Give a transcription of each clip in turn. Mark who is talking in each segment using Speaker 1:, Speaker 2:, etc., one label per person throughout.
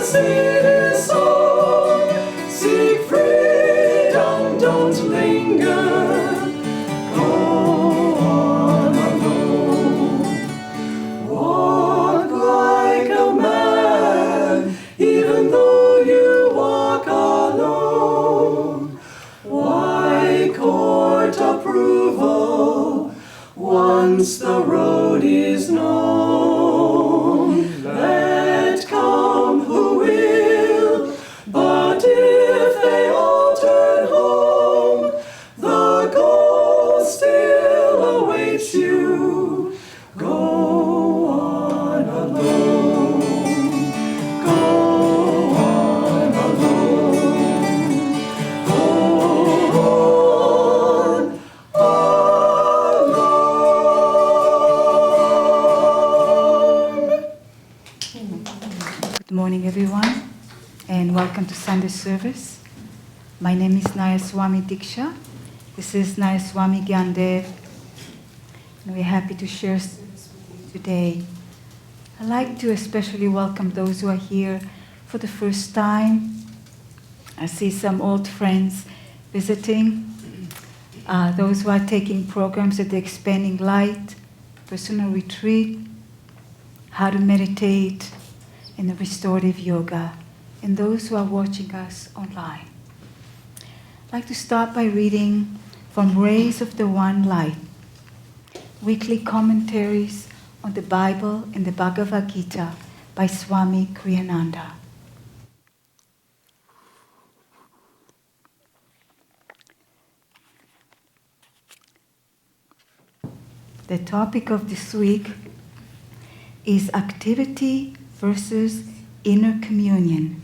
Speaker 1: sweetest song. Seek freedom, don't linger. Go on alone. Walk like a man, even though you walk alone. Why court approval once the road is known? Let come who will, but if they all turn home, the goal still awaits you. Go on alone. Go on alone. Go on alone.
Speaker 2: Good morning, everyone, and welcome to Sunday service. My name is Naya Swami Diksha. This is Naya Swami Gyandev, and we're happy to share service with you today. I'd like to especially welcome those who are here for the first time. I see some old friends visiting, those who are taking programs at the Expanding Light, personal retreat, how to meditate, and the restorative yoga, and those who are watching us online. I'd like to start by reading from Rays of the One Light, weekly commentaries on the Bible and the Bhagavad Gita by Swami Kriyananda. The topic of this week is activity versus inner communion.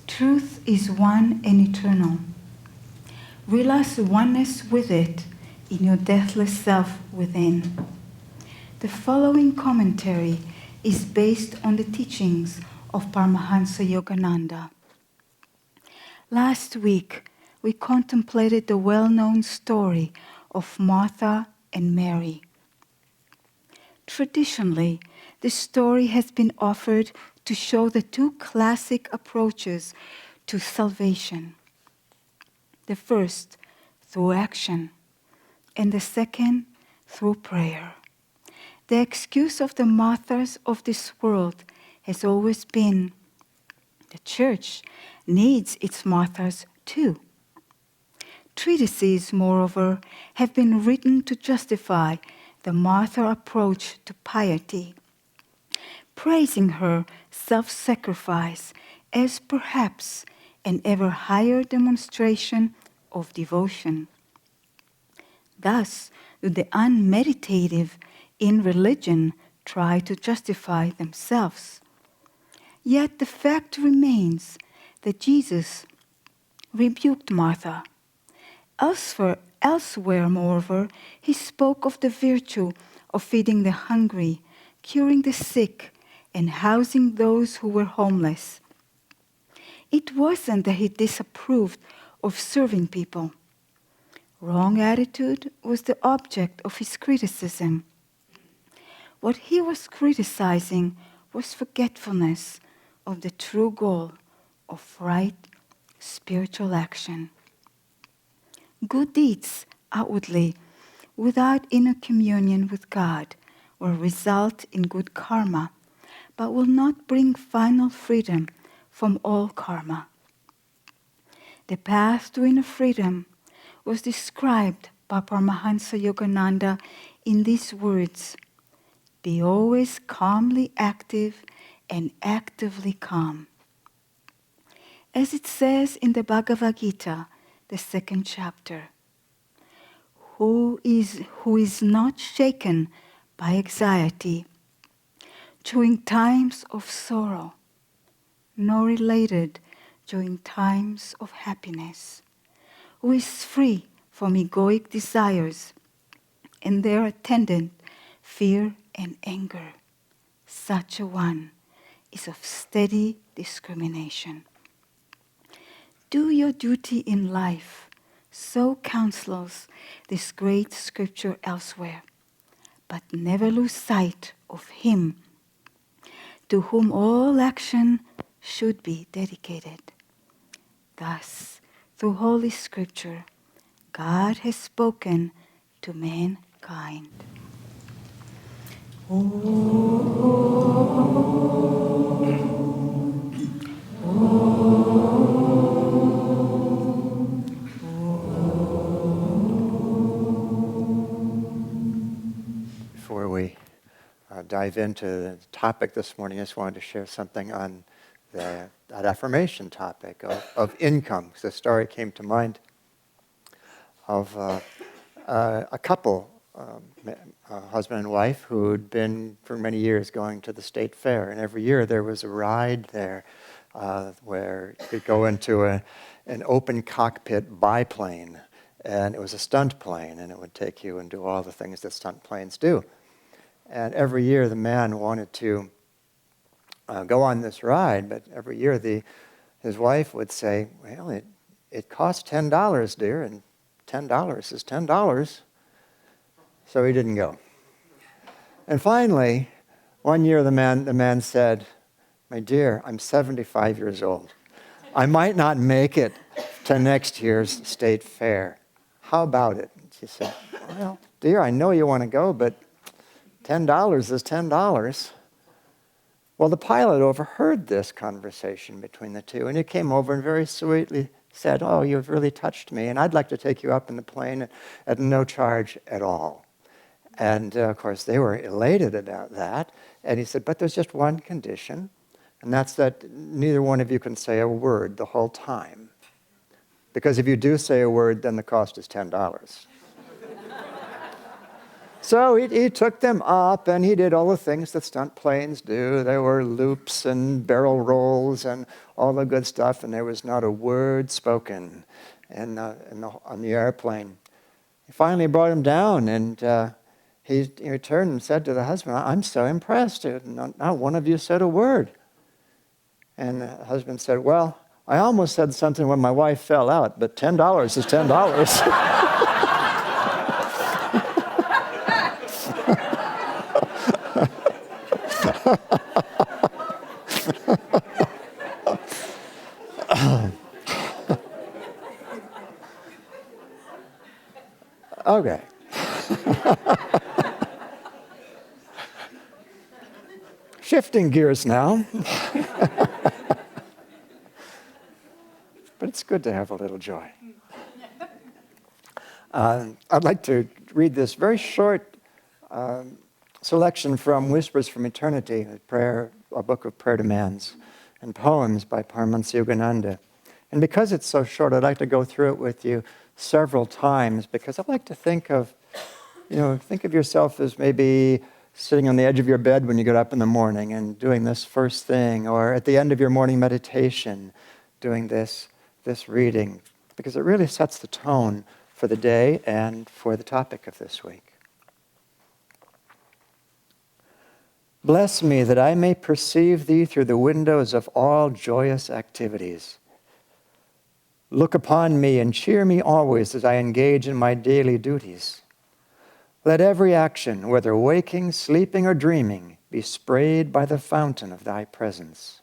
Speaker 2: Truth is one and eternal. Realize oneness with it in your deathless self within. The following commentary is based on the teachings of Paramahansa Yogananda. Last week, we contemplated the well-known story of Martha and Mary. Traditionally, this story has been offered to show the two classic approaches to salvation. The first, through action, and the second, through prayer. The excuse of the Marthas of this world has always been, the Church needs its Marthas too. Treatises, moreover, have been written to justify the Martha approach to piety, praising her self-sacrifice as perhaps an ever higher demonstration of devotion. Thus do the unmeditative in religion try to justify themselves. Yet the fact remains that Jesus rebuked Martha. Elsewhere, moreover, he spoke of the virtue of feeding the hungry, curing the sick, and housing those who were homeless. It wasn't that he disapproved of serving people. Wrong attitude was the object of his criticism. What he was criticizing was forgetfulness of the true goal of right spiritual action. Good deeds outwardly, without inner communion with God, will result in good karma, but will not bring final freedom from all karma. The path to inner freedom was described by Paramahansa Yogananda in these words: be always calmly active and actively calm. As it says in the Bhagavad Gita, the 2nd chapter, who is not shaken by anxiety during times of sorrow, nor elated during times of happiness, who is free from egoic desires and their attendant fear and anger. Such a one is of steady discrimination. Do your duty in life, so counsels this great scripture elsewhere, but never lose sight of Him. to whom all action should be dedicated. Thus, through Holy Scripture, God has spoken to mankind.
Speaker 3: Before we dive into the topic this morning, I just wanted to share something on that affirmation topic of income. Because a story came to mind of a couple, a husband and wife, who'd been for many years going to the state fair. And every year there was a ride there where you could go into an open cockpit biplane. And it was a stunt plane, and it would take you and do all the things that stunt planes do. And every year the man wanted to go on this ride, but every year his wife would say, well, it costs $10, dear, and $10 is $10. So he didn't go. And finally, one year the man said, my dear, I'm 75 years old. I might not make it to next year's state fair. How about it? She said, well, dear, I know you want to go, but $10 is $10. Well, the pilot overheard this conversation between the two, and he came over and very sweetly said, oh, you've really touched me, and I'd like to take you up in the plane at no charge at all. And, of course, they were elated about that. And he said, but there's just one condition, and that's that neither one of you can say a word the whole time. Because if you do say a word, then the cost is $10. So he took them up, and he did all the things that stunt planes do. There were loops and barrel rolls and all the good stuff, and there was not a word spoken on the airplane. He finally brought him down, and he turned and said to the husband, I'm so impressed. Not one of you said a word. And the husband said, well, I almost said something when my wife fell out, but $10 is $10. Okay. Shifting gears now. But it's good to have a little joy. I'd like to read this very short selection from Whispers from Eternity, a book of prayer demands and poems by Paramahansa Ananda. And because it's so short, I'd like to go through it with you several times, because I like to think of yourself as maybe sitting on the edge of your bed when you get up in the morning and doing this first thing, or at the end of your morning meditation, doing this reading, because it really sets the tone for the day and for the topic of this week. Bless me that I may perceive thee through the windows of all joyous activities. Look upon me and cheer me always as I engage in my daily duties. Let every action, whether waking, sleeping, or dreaming, be sprayed by the fountain of thy presence.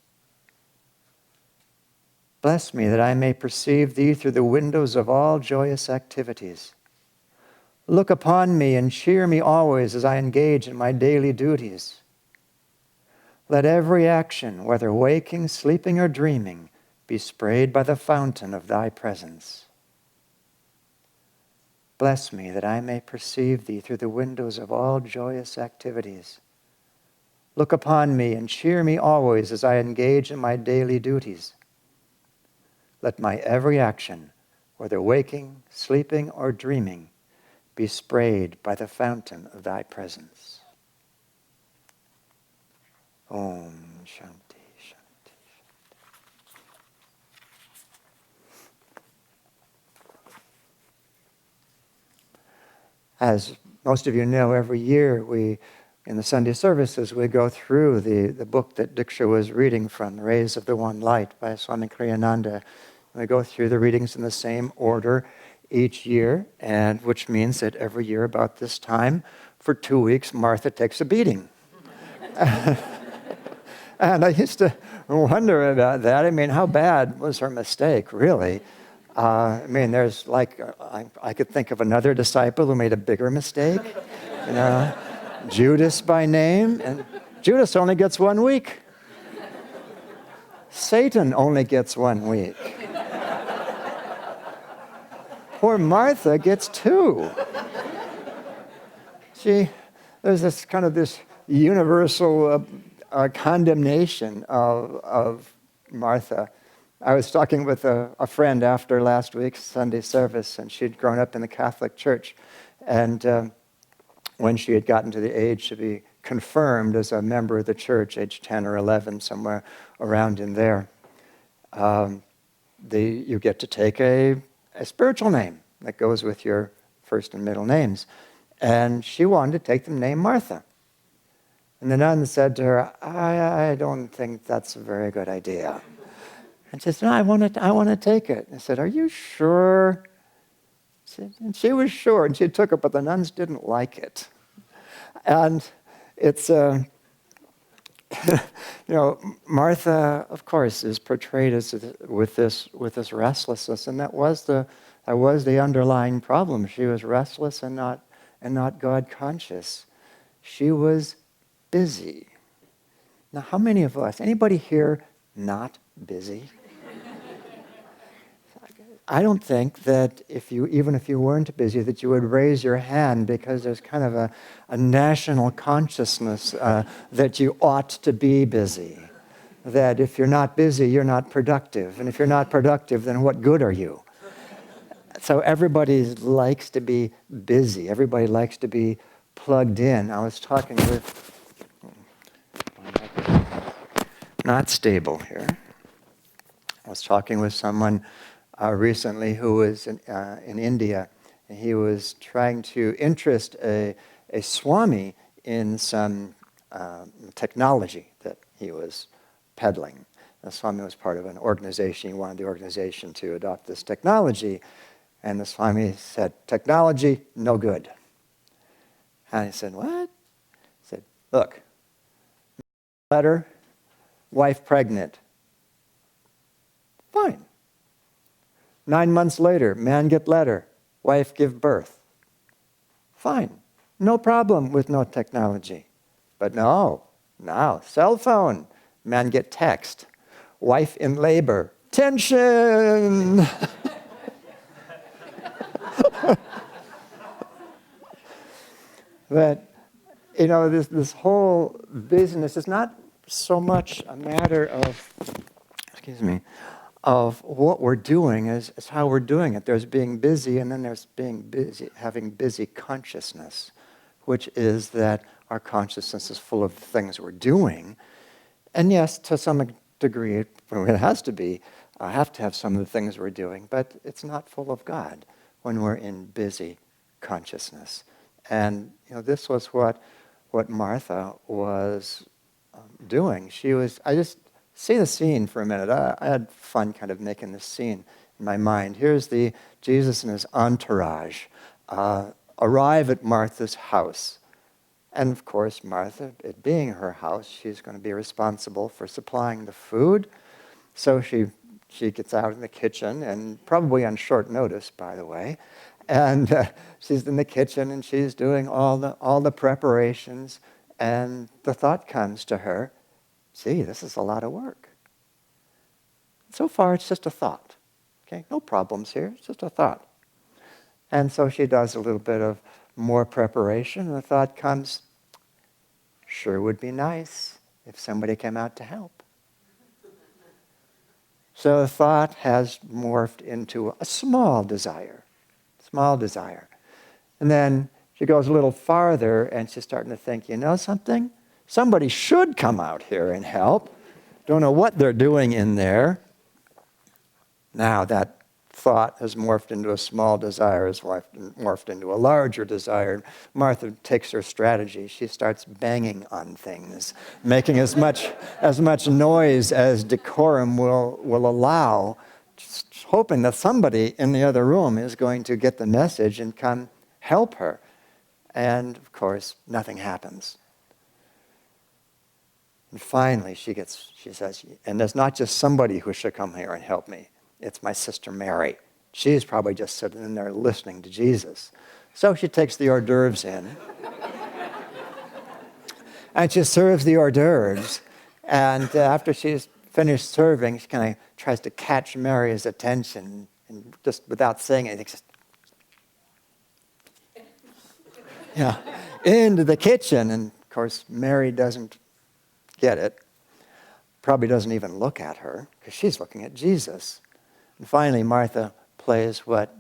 Speaker 3: Bless me that I may perceive thee through the windows of all joyous activities. Look upon me and cheer me always as I engage in my daily duties. Let every action, whether waking, sleeping, or dreaming, be sprayed by the fountain of thy presence. Bless me that I may perceive thee through the windows of all joyous activities. Look upon me and cheer me always as I engage in my daily duties. Let my every action, whether waking, sleeping, or dreaming, be sprayed by the fountain of thy presence. Om Shanti, Shanti, Shanti. As most of you know, every year in the Sunday services, we go through the book that Diksha was reading from, Rays of the One Light by Swami Ananda. We go through the readings in the same order each year, and which means that every year about this time, for 2 weeks, Martha takes a beating. And I used to wonder about that. I mean, how bad was her mistake, really? I mean, there's like, I could think of another disciple who made a bigger mistake. You know, Judas by name. And Judas only gets 1 week. Satan only gets 1 week. Poor Martha gets 2. There's this kind of this universal condemnation of Martha. I was talking with a friend after last week's Sunday service, and she'd grown up in the Catholic Church. And when she had gotten to the age to be confirmed as a member of the church, age 10 or 11, somewhere around in there, you get to take a spiritual name that goes with your first and middle names. And she wanted to take the name Martha. And the nun said to her, I don't think that's a very good idea. And she said, no, I want to take it. And I said, are you sure? And she was sure, and she took it, but the nuns didn't like it. And it's, Martha, of course, is portrayed as with this restlessness, and that was the underlying problem. She was restless and not God conscious. She was busy. Now, how many of us, anybody here not busy? I don't think that even if you weren't busy, that you would raise your hand, because there's kind of a national consciousness that you ought to be busy. That if you're not busy, you're not productive. And if you're not productive, then what good are you? So everybody likes to be busy. Everybody likes to be plugged in. I was talking with, not stable here. I was talking with someone recently who was in India, and he was trying to interest a Swami in some technology that he was peddling. The Swami was part of an organization. He wanted the organization to adopt this technology. And the Swami said, technology, no good. And he said, what? He said, look, letter, wife pregnant. Fine. 9 months later, man get letter, wife give birth. Fine. No problem with no technology. But no, now, cell phone, man get text, wife in labor, tension. But, this whole business is not so much a matter of, of what we're doing as how we're doing it. There's being busy, and then there's being busy, having busy consciousness, which is that our consciousness is full of the things we're doing. And yes, to some degree, it has to be, have to have some of the things we're doing, but it's not full of God when we're in busy consciousness. And this was what Martha was doing. I just see the scene for a minute. I had fun kind of making this scene in my mind. Here's Jesus and his entourage arrive at Martha's house. And of course, Martha, it being her house, she's going to be responsible for supplying the food. So she gets out in the kitchen, and probably on short notice, by the way. And she's in the kitchen, and she's doing all the preparations. And the thought comes to her, gee, this is a lot of work. So far, it's just a thought. Okay, no problems here. It's just a thought. And so she does a little bit of more preparation, and the thought comes, sure would be nice if somebody came out to help. So the thought has morphed into a small desire. And then she goes a little farther, and she's starting to think, you know something? Somebody should come out here and help. Don't know what they're doing in there. Now that thought has morphed into a small desire, has morphed into a larger desire. Martha takes her strategy. She starts banging on things, making as much noise as decorum will allow, just hoping that somebody in the other room is going to get the message and come help her. And of course, nothing happens. And finally, she says, and there's not just somebody who should come here and help me. It's my sister Mary. She's probably just sitting in there listening to Jesus. So she takes the hors d'oeuvres in. And she serves the hors d'oeuvres. And after she's finished serving, she kind of tries to catch Mary's attention. And just without saying anything, just, into the kitchen. And of course, Mary doesn't get it. Probably doesn't even look at her because she's looking at Jesus. And finally, Martha plays what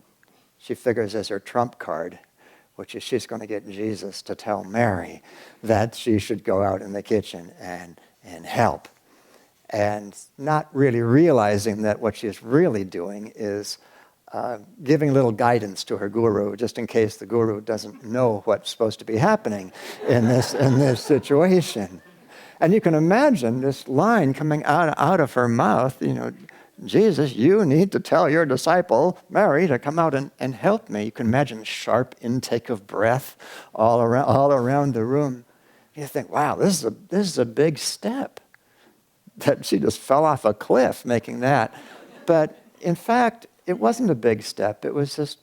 Speaker 3: she figures as her trump card, which is she's going to get Jesus to tell Mary that she should go out in the kitchen and help. And not really realizing that what she's really doing is giving a little guidance to her guru, just in case the guru doesn't know what's supposed to be happening in this situation. And you can imagine this line coming out of her mouth, Jesus, you need to tell your disciple, Mary, to come out and help me. You can imagine a sharp intake of breath all around the room. You think, wow, this is a big step. That she just fell off a cliff making that. But in fact, it wasn't a big step. It was just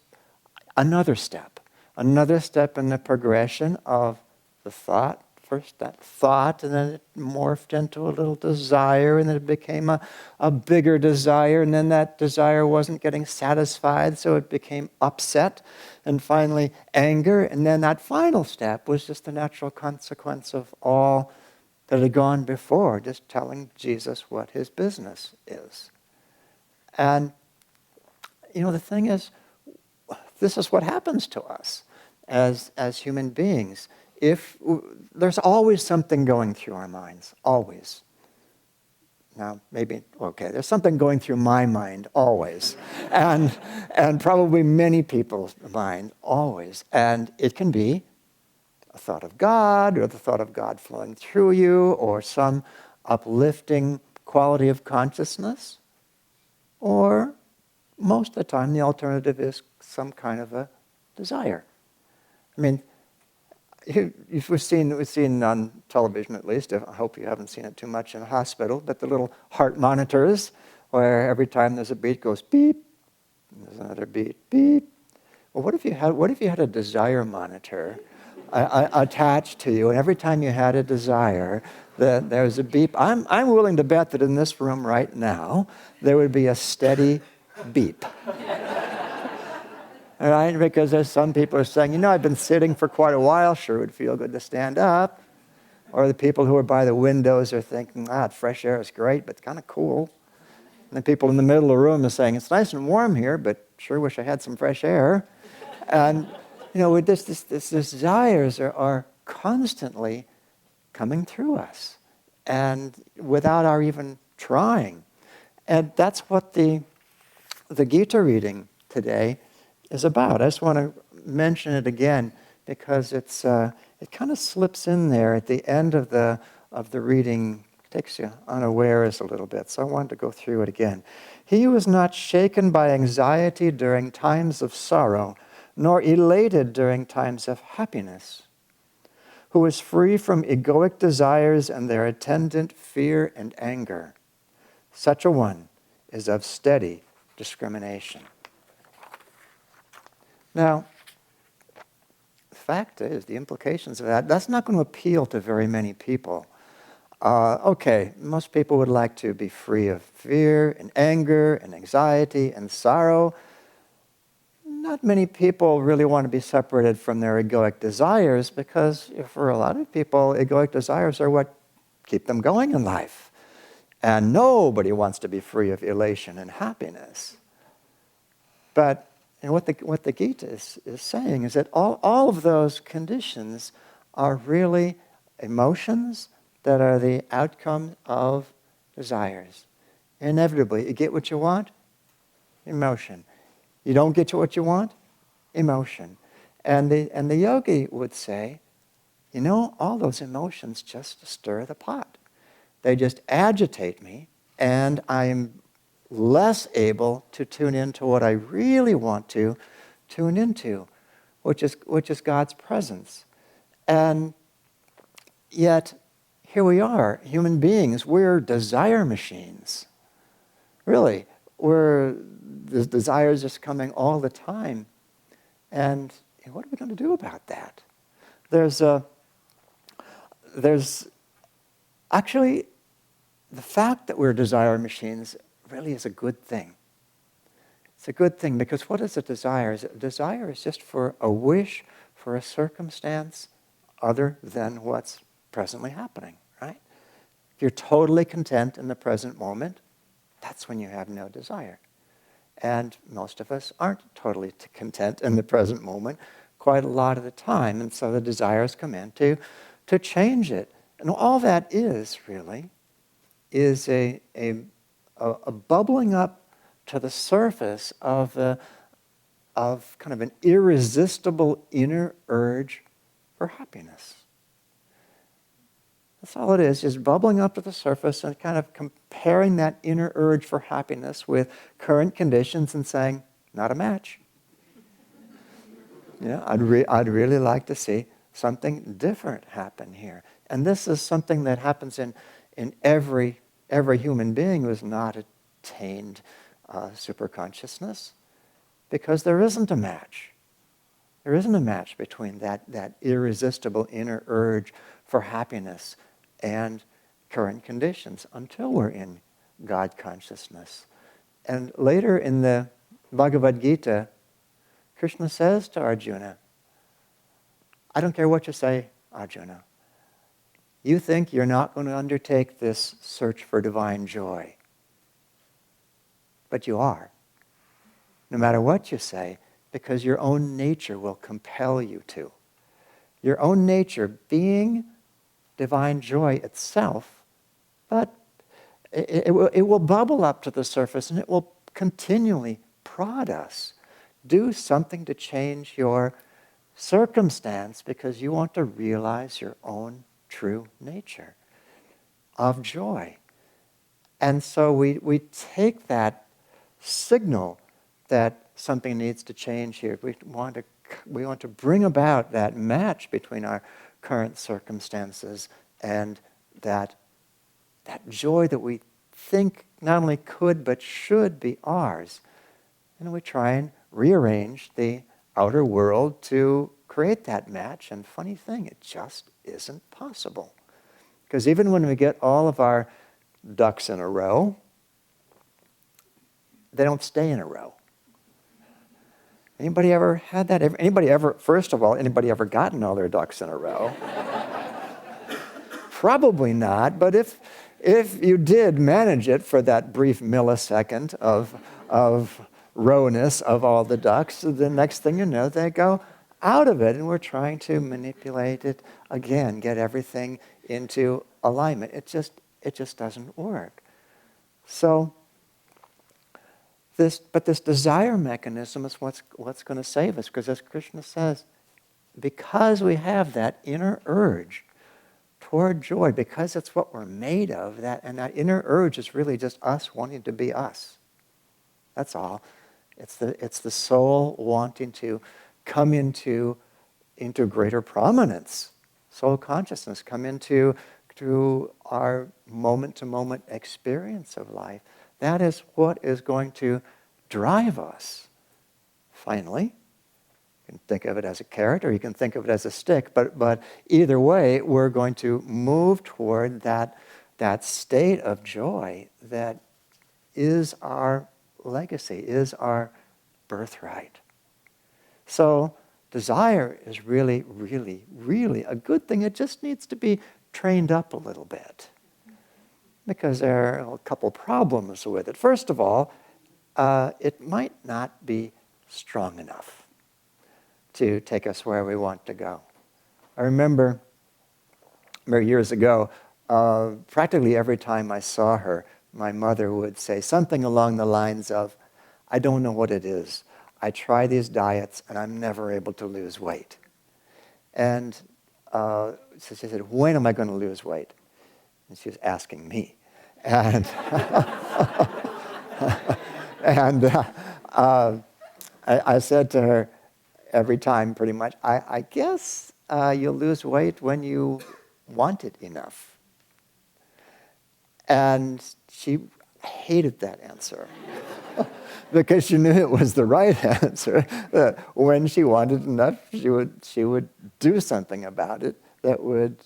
Speaker 3: another step in the progression of the thought. First that thought, and then it morphed into a little desire, and then it became a bigger desire, and then that desire wasn't getting satisfied, so it became upset, and finally anger, and then that final step was just the natural consequence of all that had gone before, just telling Jesus what his business is. And, the thing is, this is what happens to us as human beings. If there's always something going through our minds, always. Now, there's something going through my mind, always. and probably many people's mind, always. And it can be a thought of God, or the thought of God flowing through you, or some uplifting quality of consciousness. Or most of the time, the alternative is some kind of a desire. I mean, we've seen on television at least, I hope you haven't seen it too much in a hospital, but the little heart monitors where every time there's a beat goes beep, and there's another beat, beep. Well, what if you had a desire monitor attached to you, and every time you had a desire, there's a beep? I'm willing to bet that in this room right now, there would be a steady beep. All right, because there's some people who are saying, I've been sitting for quite a while, sure would feel good to stand up. Or the people who are by the windows are thinking, fresh air is great, but it's kind of cool. And the people in the middle of the room are saying, it's nice and warm here, but sure wish I had some fresh air. And, with this desires are constantly coming through us, and without our even trying. And that's what the Gita reading today is about. I just want to mention it again because it kind of slips in there at the end of the reading, takes you unawares a little bit. So I wanted to go through it again. He who is not shaken by anxiety during times of sorrow, nor elated during times of happiness, who is free from egoic desires and their attendant fear and anger, such a one is of steady discrimination. Now, the fact is, the implications of that's not going to appeal to very many people. Most people would like to be free of fear and anger and anxiety and sorrow. Not many people really want to be separated from their egoic desires because for a lot of people, egoic desires are what keep them going in life. And nobody wants to be free of elation and happiness. But what the Gita is saying is that all of those conditions are really emotions that are the outcome of desires. Inevitably, you get what you want, emotion. You don't get what you want, emotion. And the yogi would say, all those emotions just stir the pot. They just agitate me, and I'm less able to tune into what I really want to tune into, which is God's presence. And yet, here we are, human beings, we're desire machines. Really, the desires just coming all the time. And what are we going to do about that? There's actually, the fact that we're desire machines really is a good thing. It's a good thing because what is a desire? A desire is just for a wish for a circumstance other than what's presently happening, right? If you're totally content in the present moment, that's when you have no desire. And most of us aren't totally content in the present moment quite a lot of the time. And so the desires come in to change it. And all that is really is a bubbling up to the surface of kind of an irresistible inner urge for happiness. That's all it is, just bubbling up to the surface and kind of comparing that inner urge for happiness with current conditions and saying, not a match. I'd really like to see something different happen here. And this is something that happens in every human being who has not attained superconsciousness, because there isn't a match. There isn't a match between that irresistible inner urge for happiness and current conditions until we're in God consciousness. And later in the Bhagavad Gita, Krishna says to Arjuna, I don't care what you say, Arjuna. You think you're not going to undertake this search for divine joy. But you are. No matter what you say, because your own nature will compel you to. Your own nature being divine joy itself, but it will bubble up to the surface and it will continually prod us. Do something to change your circumstance because you want to realize your own true nature of joy. And so we take that signal that something needs to change here. We want to bring about that match between our current circumstances and that joy that we think not only could but should be ours. And we try and rearrange the outer world to create that match. And funny thing, it just isn't possible. Because even when we get all of our ducks in a row, they don't stay in a row. Anybody ever had that? First of all, anybody ever gotten all their ducks in a row? Probably not, but if you did manage it for that brief millisecond of rowness of all the ducks, the next thing you know, they go out of it, and we're trying to manipulate it again, get everything into alignment. It just doesn't work. So this desire mechanism is what's going to save us, because as Krishna says, because we have that inner urge toward joy, because it's what we're made of, and that inner urge is really just us wanting to be us. That's all. It's the soul wanting to come into greater prominence, soul consciousness, come into our moment-to-moment experience of life. That is what is going to drive us. Finally, you can think of it as a carrot or you can think of it as a stick, but either way, we're going to move toward that state of joy that is our legacy, is our birthright. So desire is really, really, really a good thing. It just needs to be trained up a little bit, because there are a couple problems with it. First of all, it might not be strong enough to take us where we want to go. I remember years ago, practically every time I saw her, my mother would say something along the lines of, I don't know what it is. I try these diets and I'm never able to lose weight. And so she said, when am I going to lose weight? And she was asking me. And, I said to her every time pretty much, I guess you'll lose weight when you want it enough. And she hated that answer because she knew it was the right answer. When she wanted enough, she would do something about it that would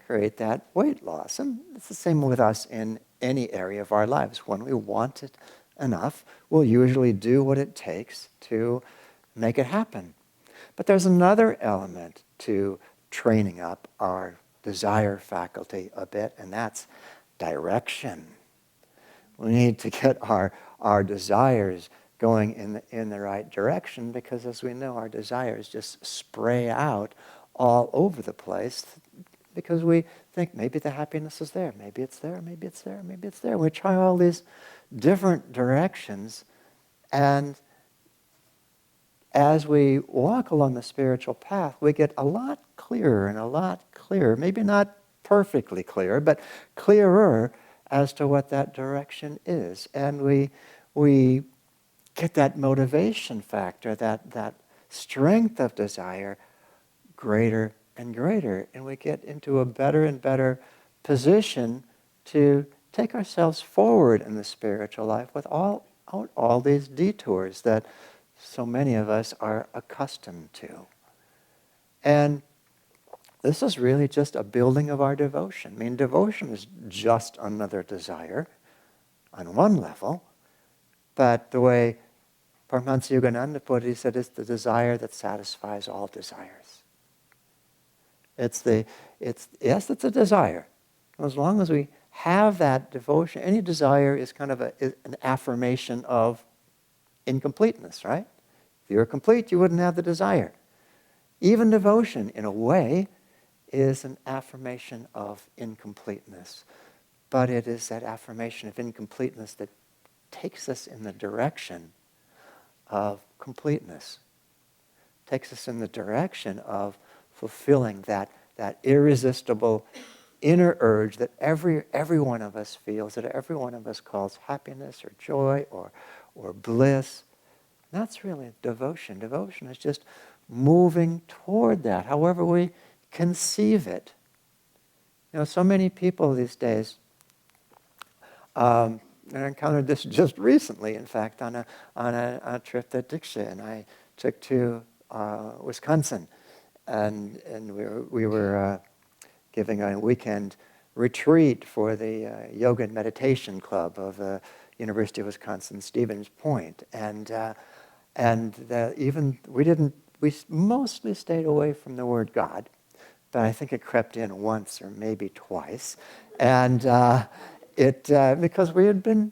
Speaker 3: create that weight loss. And it's the same with us in any area of our lives. When we want it enough, we'll usually do what it takes to make it happen. But there's another element to training up our desire faculty a bit, and that's direction. We need to get our desires going in the right direction, because as we know, our desires just spray out all over the place because we think maybe the happiness is there, maybe it's there, maybe it's there, maybe it's there. We try all these different directions, and as we walk along the spiritual path, we get a lot clearer and a lot clearer, maybe not perfectly clear, but clearer as to what that direction is. And we get that motivation factor, that strength of desire greater and greater. And we get into a better and better position to take ourselves forward in the spiritual life without all these detours that so many of us are accustomed to. And this is really just a building of our devotion. I mean, devotion is just another desire on one level, but the way Paramahansa Yogananda put it, he said, it's the desire that satisfies all desires. It's a desire. As long as we have that devotion, any desire is kind of an affirmation of incompleteness, right? If you were complete, you wouldn't have the desire. Even devotion, in a way, is an affirmation of incompleteness. But it is that affirmation of incompleteness that takes us in the direction of completeness. Takes us in the direction of fulfilling that irresistible inner urge that every one of us feels, that every one of us calls happiness or joy or bliss. That's really devotion. Devotion is just moving toward that, however we conceive it. You know, so many people these days, I encountered this just recently, in fact, on a trip that Diksha and I took to Wisconsin, and we were giving a weekend retreat for the Yoga and Meditation Club of the University of Wisconsin Stevens Point, we mostly stayed away from the word God, but I think it crept in once or maybe twice, and because we had been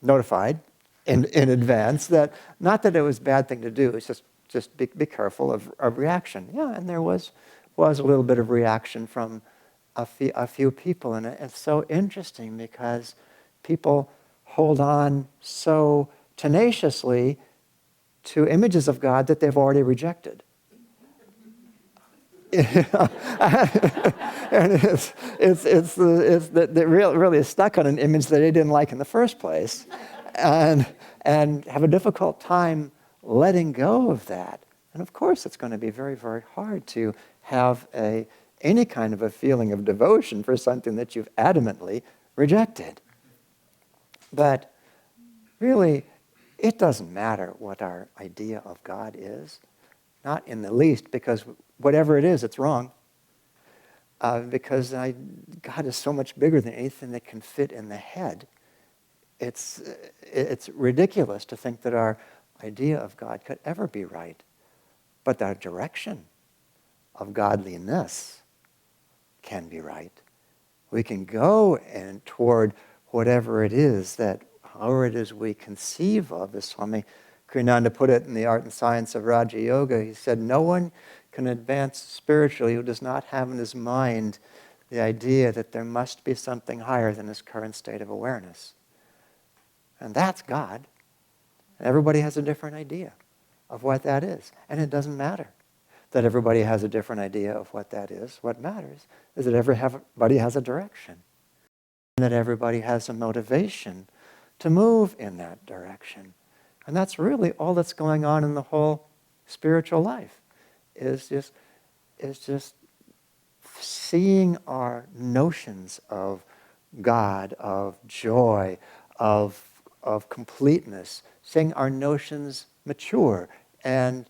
Speaker 3: notified in advance that, not that it was a bad thing to do, it's just be careful of reaction. Yeah, and there was a little bit of reaction from a few people, and it's so interesting because people hold on so tenaciously to images of God that they've already rejected. And they're really stuck on an image that they didn't like in the first place, and have a difficult time letting go of that. And of course, it's going to be very, very hard to have any kind of a feeling of devotion for something that you've adamantly rejected. But really, it doesn't matter what our idea of God is, not in the least, because whatever it is, it's wrong. Because God is so much bigger than anything that can fit in the head. It's ridiculous to think that our idea of God could ever be right. But our direction of godliness can be right. We can go toward whatever it is however it is we conceive of, as Swami Kriyananda put it in The Art and Science of Raja Yoga. He said, no one can advance spiritually who does not have in his mind the idea that there must be something higher than his current state of awareness. And that's God. And everybody has a different idea of what that is. And it doesn't matter that everybody has a different idea of what that is. What matters is that everybody has a direction. And that everybody has a motivation to move in that direction. And that's really all that's going on in the whole spiritual life, is just seeing our notions of God, of joy, of completeness, seeing our notions mature. And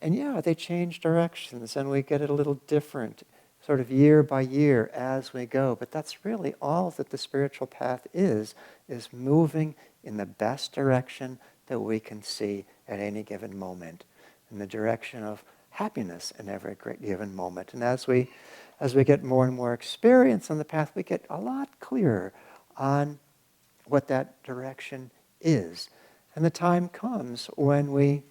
Speaker 3: yeah, they change directions and we get it a little different, sort of year by year as we go. But that's really all that the spiritual path is moving in the best direction that we can see at any given moment, in the direction of happiness in every given moment. And as we get more and more experience on the path, we get a lot clearer on what that direction is. And the time comes when we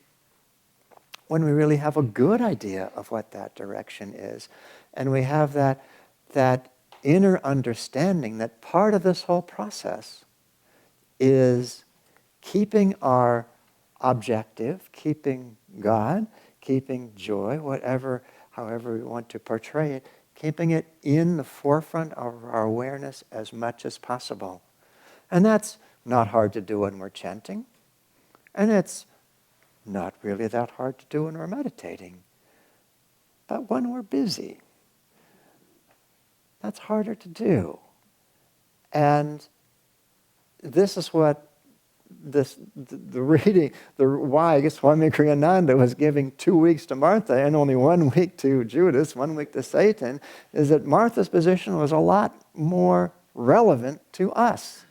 Speaker 3: really have a good idea of what that direction is. And we have that inner understanding that part of this whole process is keeping our objective, keeping God, keeping joy, however we want to portray it, keeping it in the forefront of our awareness as much as possible. And that's not hard to do when we're chanting. And it's not really that hard to do when we're meditating. But when we're busy, that's harder to do. And this is what why I guess Swami Ananda was giving 2 weeks to Martha and only 1 week to Judas, 1 week to Satan, is that Martha's position was a lot more relevant to us.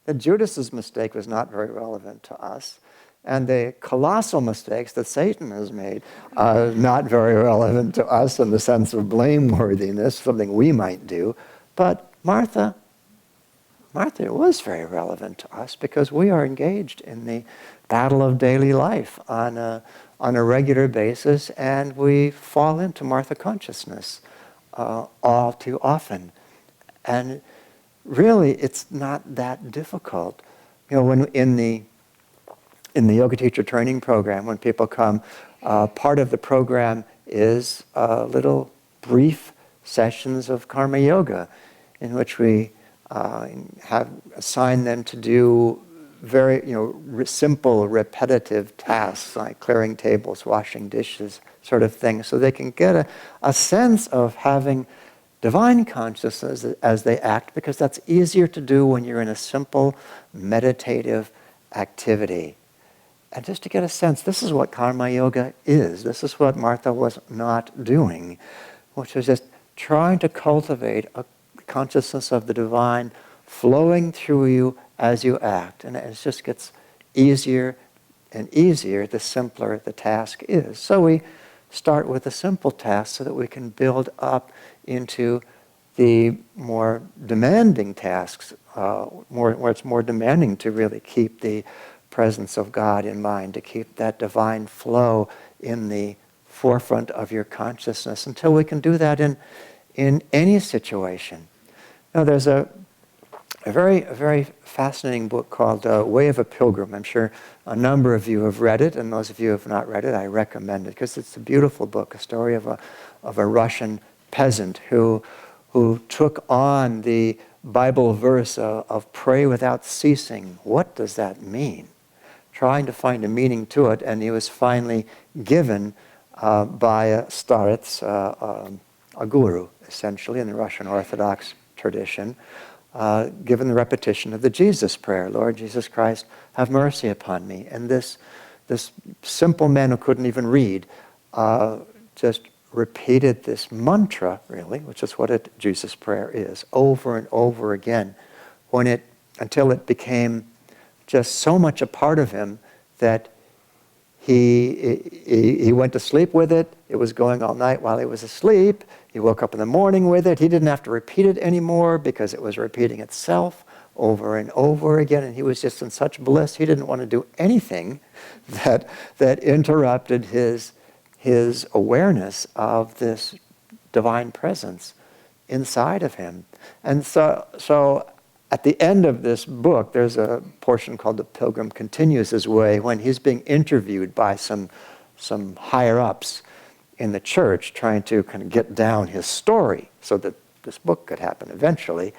Speaker 3: That Judas's mistake was not very relevant to us. And the colossal mistakes that Satan has made are not very relevant to us in the sense of blameworthiness, something we might do. But Martha was very relevant to us because we are engaged in the battle of daily life on a regular basis, and we fall into Martha consciousness all too often. And really, it's not that difficult. When in the yoga teacher training program, when people come, part of the program is little brief sessions of karma yoga, in which we have assigned them to do very simple, repetitive tasks like clearing tables, washing dishes, sort of thing, so they can get a sense of having divine consciousness as they act, because that's easier to do when you're in a simple meditative activity. And just to get a sense, this is what karma yoga is. This is what Martha was not doing, which was just trying to cultivate a consciousness of the divine flowing through you as you act. And it just gets easier and easier the simpler the task is. So we start with a simple task so that we can build up into the more demanding tasks, where it's more demanding to really keep the presence of God in mind, to keep that divine flow in the forefront of your consciousness, until we can do that in any situation. Now, there's a very fascinating book called Way of a Pilgrim. I'm sure a number of you have read it, and those of you who have not read it, I recommend it, because it's a beautiful book, a story of a Russian peasant who took on the Bible verse of pray without ceasing. What does that mean? Trying to find a meaning to it, and he was finally given by a starets, a guru, essentially, in the Russian Orthodox tradition, given the repetition of the Jesus prayer, Lord Jesus Christ, have mercy upon me. And this simple man who couldn't even read just repeated this mantra, really, which is what a Jesus prayer is, over and over again, until it became just so much a part of him that he went to sleep with it. It was going all night while he was asleep. He woke up in the morning with it. He didn't have to repeat it anymore because it was repeating itself over and over again. And he was just in such bliss. He didn't want to do anything that interrupted his awareness of this divine presence inside of him. And so at the end of this book, there's a portion called The Pilgrim Continues His Way, when he's being interviewed by some higher-ups in the church, trying to kind of get down his story so that this book could happen eventually.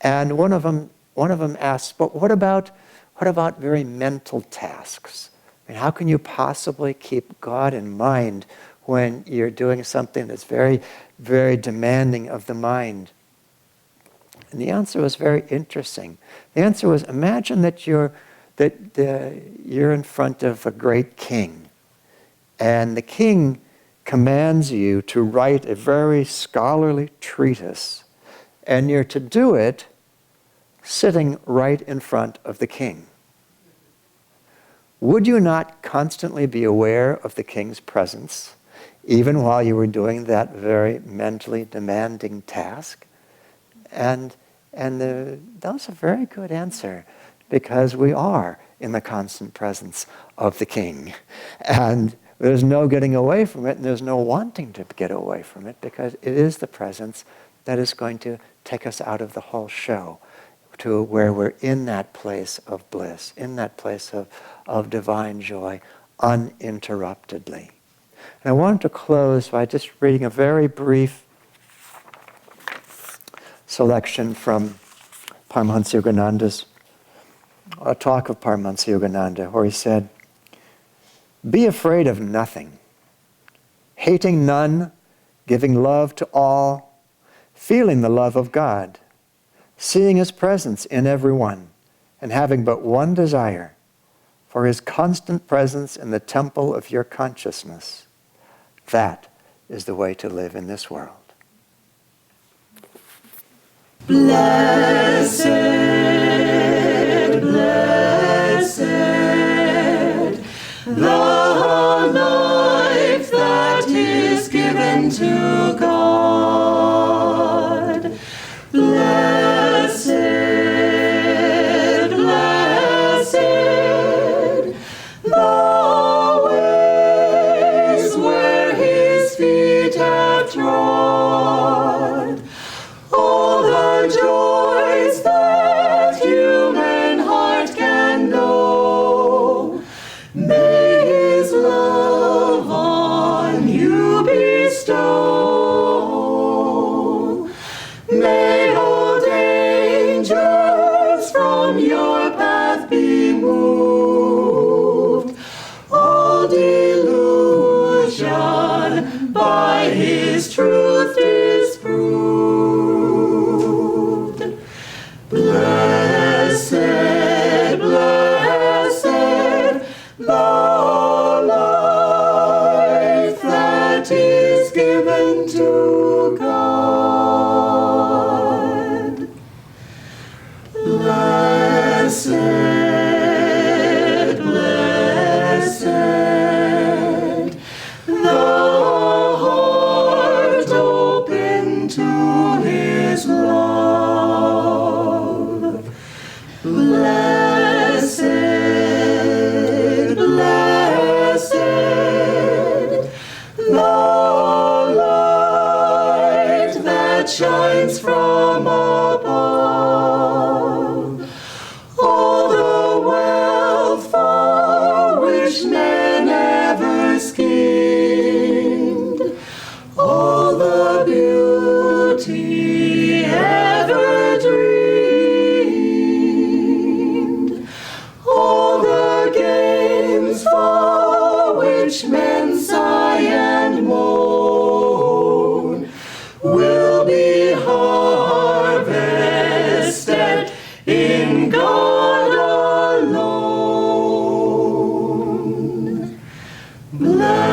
Speaker 3: And one of them asks, but what about very mental tasks? I mean, how can you possibly keep God in mind when you're doing something that's very, very demanding of the mind? And the answer was very interesting. The answer was, imagine that you're in front of a great king, and the king commands you to write a very scholarly treatise, and you're to do it sitting right in front of the king. Would you not constantly be aware of the king's presence, even while you were doing that very mentally demanding task? And that was a very good answer, because we are in the constant presence of the king. And there's no getting away from it, and there's no wanting to get away from it, because it is the presence that is going to take us out of the whole show to where we're in that place of bliss, in that place of divine joy, uninterruptedly. And I wanted to close by just reading a very brief selection from Paramahansa Yogananda's, a talk of Paramahansa Yogananda, where he said, "Be afraid of nothing, hating none, giving love to all, feeling the love of God, seeing His presence in everyone, and having but one desire, for His constant presence in the temple of your consciousness. That is the way to live in this world."
Speaker 1: Blessed, blessed, the life that is given to God. Blessed, blessed, the ways where His feet have trod. All the joys that human heart can know, may His love on you bestow. May all dangers from your path be moved, all delusion by His truth disproved. Blessed, blessed, the life that is given to God. Blessed, blessed, the heart open to His love. Blessed, blessed, the light that shines from above. All the wealth for which men ever schemed, all the beauty ever dreamed, all the gains for which men sigh and moan, will be harvested in God alone. Blessed,